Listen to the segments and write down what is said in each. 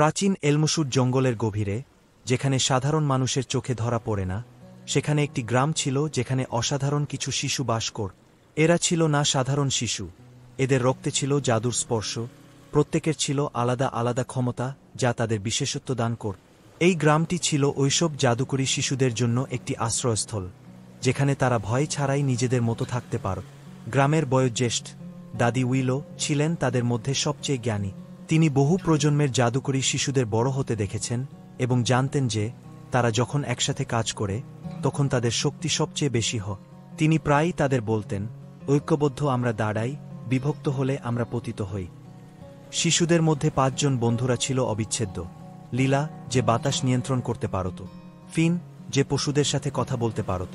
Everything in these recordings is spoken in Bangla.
প্রাচীন এলমুশুড জঙ্গলের গভীরে, যেখানে সাধারণ মানুষের চোখে ধরা পড়ে না, সেখানে একটি গ্রাম ছিল যেখানে অসাধারণ কিছু শিশু বাস করত। এরা ছিল না সাধারণ শিশু, এদের রক্তে ছিল জাদুর স্পর্শ, প্রত্যেকের ছিল আলাদা আলাদা ক্ষমতা যা তাদের বিশেষত্ব দান করত। এই গ্রামটি ছিল ওইসব জাদুকরী শিশুদের জন্য একটি আশ্রয়স্থল, যেখানে তারা ভয় ছাড়াই নিজেদের মতো থাকতে পারত। গ্রামের বয়োজ্যেষ্ঠ দাদি উইলো ছিলেন তাদের মধ্যে সবচেয়ে জ্ঞানী। তিনি বহু প্রজন্মের জাদুকরী শিশুদের বড় হতে দেখেছেন এবং জানতেন যে তারা যখন একসাথে কাজ করে তখন তাদের শক্তি সবচেয়ে বেশি হয়। তিনি প্রায়ই তাদের বলতেন, ঐক্যবদ্ধ আমরা দাঁড়াই, বিভক্ত হলে আমরা পতিত হই। শিশুদের মধ্যে 5 জন বন্ধুরা ছিল অবিচ্ছেদ্য। লীলা, যে বাতাস নিয়ন্ত্রণ করতে পারত; ফিন, যে পশুদের সাথে কথা বলতে পারত;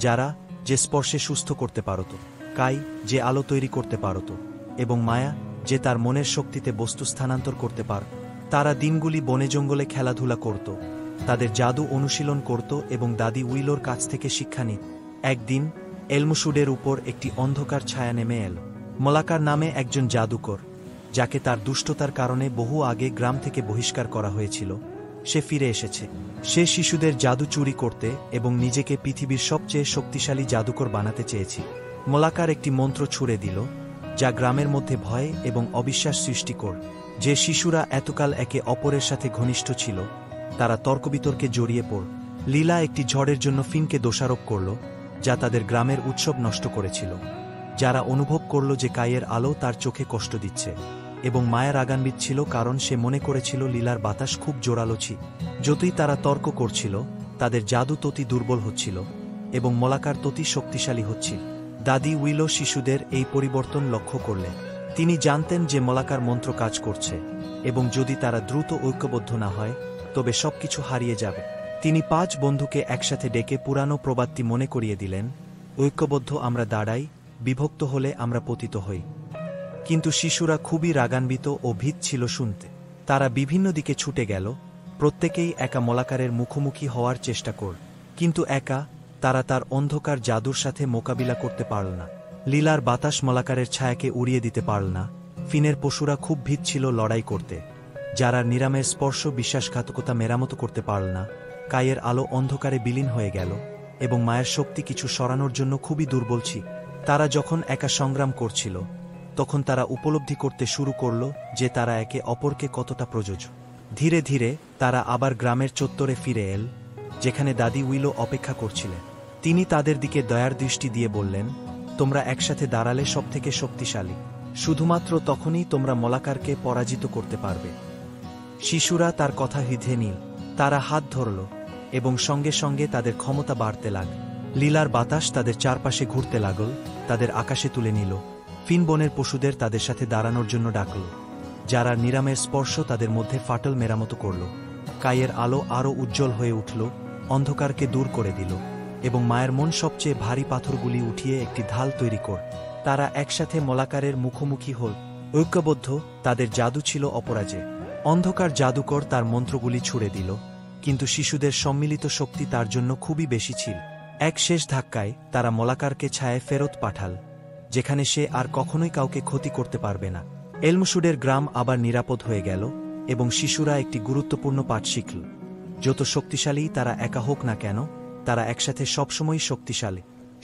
যারা, যে স্পর্শে সুস্থ করতে পারত; কাই, যে আলো তৈরি করতে পারত; এবং মায়া, যে তার মনের শক্তিতে বস্তু স্থানান্তর করতে পারত। তারা দিনগুলি বনে জঙ্গলে খেলাধুলা করত, তাদের জাদু অনুশীলন করত এবং দাদি উইলোর কাছ থেকে শিক্ষা নিত। একদিন এলমুশুডের উপর একটি অন্ধকার ছায়া নেমে এল। মলাকার নামে একজন জাদুকর, যাকে তার দুষ্টতার কারণে বহু আগে গ্রাম থেকে বহিষ্কার করা হয়েছিল, সে ফিরে এসেছে। সে শিশুদের জাদু চুরি করতে এবং নিজেকে পৃথিবীর সবচেয়ে শক্তিশালী জাদুকর বানাতে চেয়েছিল। মলাকার একটি মন্ত্র ছুড়ে দিল, যা গ্রামের মধ্যে ভয় এবং অবিশ্বাস সৃষ্টি কর। যে শিশুরা এতকাল একে অপরের সাথে ঘনিষ্ঠ ছিল, তারা তর্কবিতর্কে জড়িয়ে পড়ল। লীলা একটি ঝড়ের জন্য ফিনকে দোষারোপ করল, যা তাদের গ্রামের উৎসব নষ্ট করেছিল। যারা অনুভব করল যে কাইয়ের আলো তার চোখে কষ্ট দিচ্ছে, এবং মায়া রাগান্বিত ছিল কারণ সে মনে করেছিল লীলার বাতাস খুব জোরালো ছিল। যতই তারা তর্ক করছিল, তাদের জাদু ততই দুর্বল হচ্ছিল এবং মলাকার ততই শক্তিশালী হচ্ছিল। দাদি উইলো শিশুদের এই পরিবর্তন লক্ষ্য করলেন। তিনি জানতেন যে মলাকার মন্ত্র কাজ করছে, এবং যদি তারা দ্রুত ঐক্যবদ্ধ না হয় তবে সবকিছু হারিয়ে যাবে। তিনি 5 বন্ধুকে একসাথে ডেকে পুরানো প্রবাদটি মনে করিয়ে দিলেন, ঐক্যবদ্ধ আমরা দাঁড়াই, বিভক্ত হলে আমরা পতিত হই। কিন্তু শিশুরা খুবই রাগান্বিত ও ভীত ছিল শুনতে। তারা বিভিন্ন দিকে ছুটে গেল, প্রত্যেকেই একা মলাকারের মুখোমুখি হওয়ার চেষ্টা করল, কিন্তু একা তারা তার অন্ধকার জাদুর সাথে মোকাবিলা করতে পারল না। লীলার বাতাস মলাকারের ছায়াকে উড়িয়ে দিতে পারল না। ফিনের পশুরা খুব ভীত ছিল লড়াই করতে, যারা নিরামের স্পর্শ বিশ্বাসঘাতকতা মেরামত করতে পারল না। কাইয়ের আলো অন্ধকারে বিলীন হয়ে গেল, এবং মায়ের শক্তি কিছু সরানোর জন্য খুবই দুর্বল ছিল। তারা যখন একা সংগ্রাম করছিল, তখন তারা উপলব্ধি করতে শুরু করল যে তারা একে অপরকে কতটা প্রযোজ্য। ধীরে ধীরে তারা আবার গ্রামের চত্বরে ফিরে এল, যেখানে দাদি উইলো অপেক্ষা করছিলেন। তিনি তাদের দিকে দয়ার দৃষ্টি দিয়ে বললেন, তোমরা একসাথে দাঁড়ালে সবথেকে শক্তিশালী। শুধুমাত্র তখনই তোমরা মলাকারকে পরাজিত করতে পারবে। শিশুরা তার কথা হৃদয়ে নিল। তারা হাত ধরল এবং সঙ্গে সঙ্গে তাদের ক্ষমতা বাড়তে লাগল। লীলার বাতাস তাদের চারপাশে ঘুরতে লাগল, তাদের আকাশে তুলে নিল। ফিন বনের পশুদের তাদের সাথে দাঁড়ানোর জন্য ডাকল, যারা নিরামের স্পর্শ তাদের মধ্যে ফাটল মেরামত করল। কাইয়ের আলো আরও উজ্জ্বল হয়ে উঠল, অন্ধকারকে দূর করে দিল, এবং মায়ের মন সবচেয়ে ভারী পাথরগুলি উঠিয়ে একটি ঢাল তৈরি কর। তারা একসাথে মলাকারের মুখোমুখি হল। ঐক্যবদ্ধ, তাদের জাদু ছিল অপরাজেয়। অন্ধকার জাদুকর তার মন্ত্রগুলি ছুড়ে দিল, কিন্তু শিশুদের সম্মিলিত শক্তি তার জন্য খুবই বেশি ছিল। এক শেষ ধাক্কায় তারা মলাকারকে ছায়ায় ফেরত পাঠাল, যেখানে সে আর কখনোই কাউকে ক্ষতি করতে পারবে না। এলমুশুডের গ্রাম আবার নিরাপদ হয়ে গেল, এবং শিশুরা একটি গুরুত্বপূর্ণ পাঠ শিখল। যত শক্তিশালী তারা একা হোক না কেন, তারা একসাথে সবসময়ই শক্তিশালী।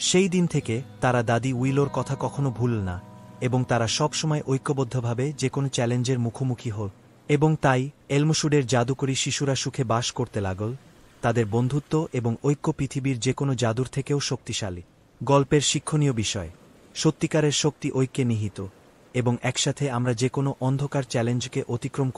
সেই দিন থেকে তারা দাদি উইলোর কথা কখনো ভুলল না, এবং তারা সবসময় ঐক্যবদ্ধভাবে যে কোনো চ্যালেঞ্জের মুখোমুখি হল। এবং তাই এলমুশুডের জাদুকরী শিশুরা সুখে বাস করতে লাগল, তাদের বন্ধুত্ব এবং ঐক্য পৃথিবীর যে কোনো জাদুর থেকেও শক্তিশালী। গল্পের শিক্ষণীয় বিষয়: সত্যিকারের শক্তি ঐক্যে নিহিত, এবং একসাথে আমরা যে কোনো অন্ধকার চ্যালেঞ্জকে অতিক্রম